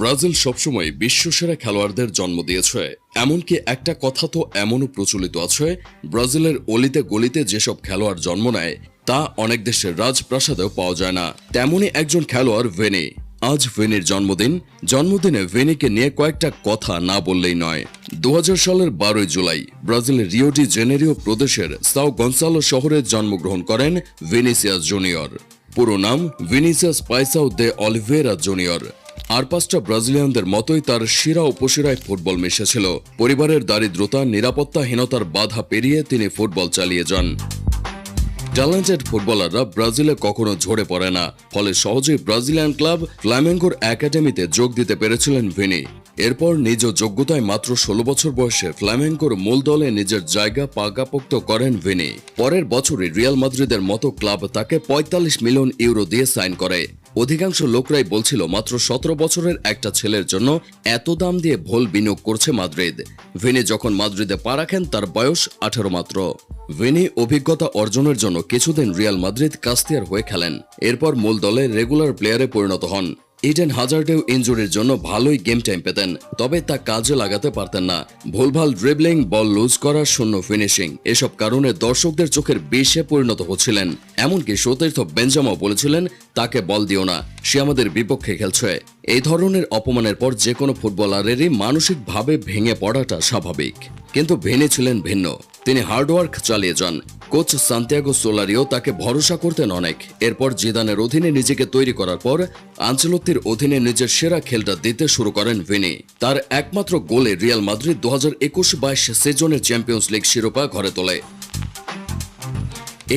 Brazil সবসময় বিশ্বসেরা খেলোয়াড়দের জন্ম দিয়েছে। এমনকি একটা কথা তো এমনও প্রচলিত আছে, ব্রাজিলের অলিতে গলিতে যেসব খেলোয়াড় জন্ম নেয় তা অনেক দেশের রাজপ্রাসাদেও পাওয়া যায় না। তেমনই একজন খেলোয়াড় ভিনি। আজ ভিনির জন্মদিনে ভিনিকে নিয়ে কয়েকটা কথা না বললেই নয়। 2000 সালের 12 জুলাই ব্রাজিলের রিও ডি জেনেরিও প্রদেশের সাও গনসালো শহরে জন্মগ্রহণ করেন ভিনিসিয়াস জুনিয়র। পুরো নাম ভিনিসিয়াস পাইসাও দে অলিভেরা জুনিয়র। আর পাঁচটা ব্রাজিলিয়ানদের মতোই তার শিরা উপশিরায় ফুটবল মিশেছিল। পরিবারের দারিদ্রতা, নিরাপত্তাহীনতার বাধা পেরিয়ে তিনি ফুটবল চালিয়ে যান। ট্যালেন্টেড ফুটবলাররা ব্রাজিলে কখনো ঝরে পড়ে না, ফলে সহজেই ব্রাজিলিয়ান ক্লাব ফ্ল্যামেঙ্গোর একাডেমিতে যোগ দিতে পেরেছিলেন ভিনি। এরপর নিজ যোগ্যতায় মাত্র 16 বছর বয়সে ফ্ল্যামেঙ্গোর মূল দলে নিজের জায়গা পাকাপোক্ত করেন ভিনি। পরের বছরই রিয়াল মাদ্রিদের মতো ক্লাব তাকে 45 মিলিয়ন ইউরো দিয়ে সাইন করে। অধিকাংশ লোকরাই বলছিল মাত্র 17 বছরের একটা ছেলের জন্য এত দাম দিয়ে ভুল বিনিয়োগ করছে মাদ্রিদ। ভিনি যখন মাদ্রিদে পা রাখেন তার বয়স 18 মাত্র। ভিনি অভিজ্ঞতা অর্জনের জন্য কিছুদিন রিয়াল মাদ্রিদ কাস্তিয়ার হয়ে খেলেন। এরপর মূল দলে রেগুলার প্লেয়ারে পরিণত হন। ইডেন হাজার্ডেও ইনজুরির জন্য ভালোই গেম টাইম পেতেন, তবে তা কাজে লাগাতে পারতেন না। ভুলভাল ড্রিবলিং, বল লুজ করা, শূন্য ফিনিশিং, এসব কারণে দর্শকদের চোখের বিষে পরিণত হচ্ছিলেন। এমনকি সতীর্থ বেনজামাও বলেছিলেন, তাকে বল দিও না, সে আমাদের বিপক্ষে খেলছে। এই ধরনের অপমানের পর যে কোনো ফুটবলারেরই মানসিকভাবে ভেঙে পড়াটা স্বাভাবিক। কিন্তু ভিনি ছিলেন ভিন্ন। তিনি হার্ডওয়ার্ক চালিয়ে যান। কোচ সান্তিয়াগো সোলারিও তাকে ভরসা করতেন অনেক। এরপর জিদানের অধীনে নিজেকে তৈরি করার পর আনচেলত্তির অধীনে নিজের সেরা খেলটা দিতে শুরু করেন ভিনি। তার একমাত্র গোলে রিয়াল মাদ্রিদ 2021-22 সিজনের চ্যাম্পিয়ন্স লিগ শিরোপা ঘরে তোলে।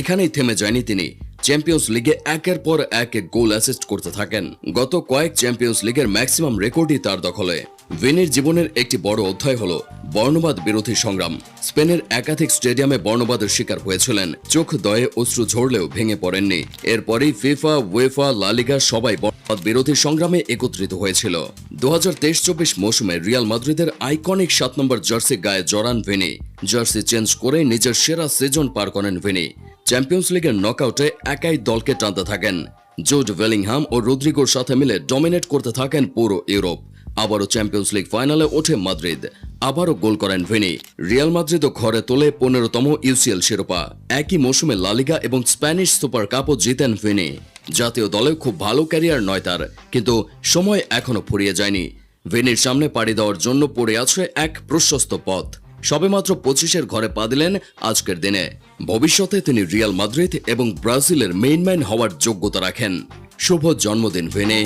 এখানেই থেমে যায়নি তিনি। চ্যাম্পিয়ন্স লিগে একের পর এক গোল অ্যাসিস্ট করতে থাকেন। গত কয়েক চ্যাম্পিয়ন্স লিগের ম্যাক্সিমাম রেকর্ডই তার দখলে। ভিনির জীবনের একটি বড় অধ্যায় হলো বর্ণবাদ বিরোধী সংগ্রাম। স্পেনের একাধিক স্টেডিয়ামে বর্ণবাদের শিকার হয়েছিলেন। চোখ দয়ে অশ্রু ঝরলেও ভেঙে পড়েননি। এরপরই ফিফা, উয়েফা, লা লিগা সবাই বর্ণবাদ বিরোধী সংগ্রামে একত্রিত হয়েছিল। 2023-24 মৌসুমে রিয়াল মাদ্রিদের আইকনিক 7 নম্বর জার্সি গায়ে জড়ান ভিনি। জার্সি চেঞ্জ করে নিজের সেরা সিজন পার করেন ভিনি। চ্যাম্পিয়ন্স লিগের নকআউটে একাই দলকে টানতে থাকেন। জুড বেলিংহাম ও রদ্রিগোর সাথে মিলে ডমিনেট করতে থাকেন পুরো ইউরোপ। আবারও চ্যাম্পিয়ন্স লিগ ফাইনালে ওঠে মাদ্রিদ। আবারও গোল করেন ভিনি। রিয়াল মাদ্রিদও ঘরে তোলে 15তম ইউসিএল শিরোপা। একই মৌসুমে লা লিগা এবং স্প্যানিশ সুপার কাপও জিতেন ভিনি। জাতীয় দলে খুব ভালো ক্যারিয়ার নয় তার, কিন্তু সময় এখনো ফুরিয়ে যায়নি। ভিনির সামনে পাড়ি দেওয়ার জন্য পড়ে আছে এক প্রশস্ত পথ। সবেমাত্র 25-এর ঘরে পা দিলেন আজকের দিনে। ভবিষ্যতে তিনি রিয়াল মাদ্রিদ এবং ব্রাজিলের মেইন ম্যান হওয়ার যোগ্যতা রাখেন। শুভ জন্মদিন ভিনি।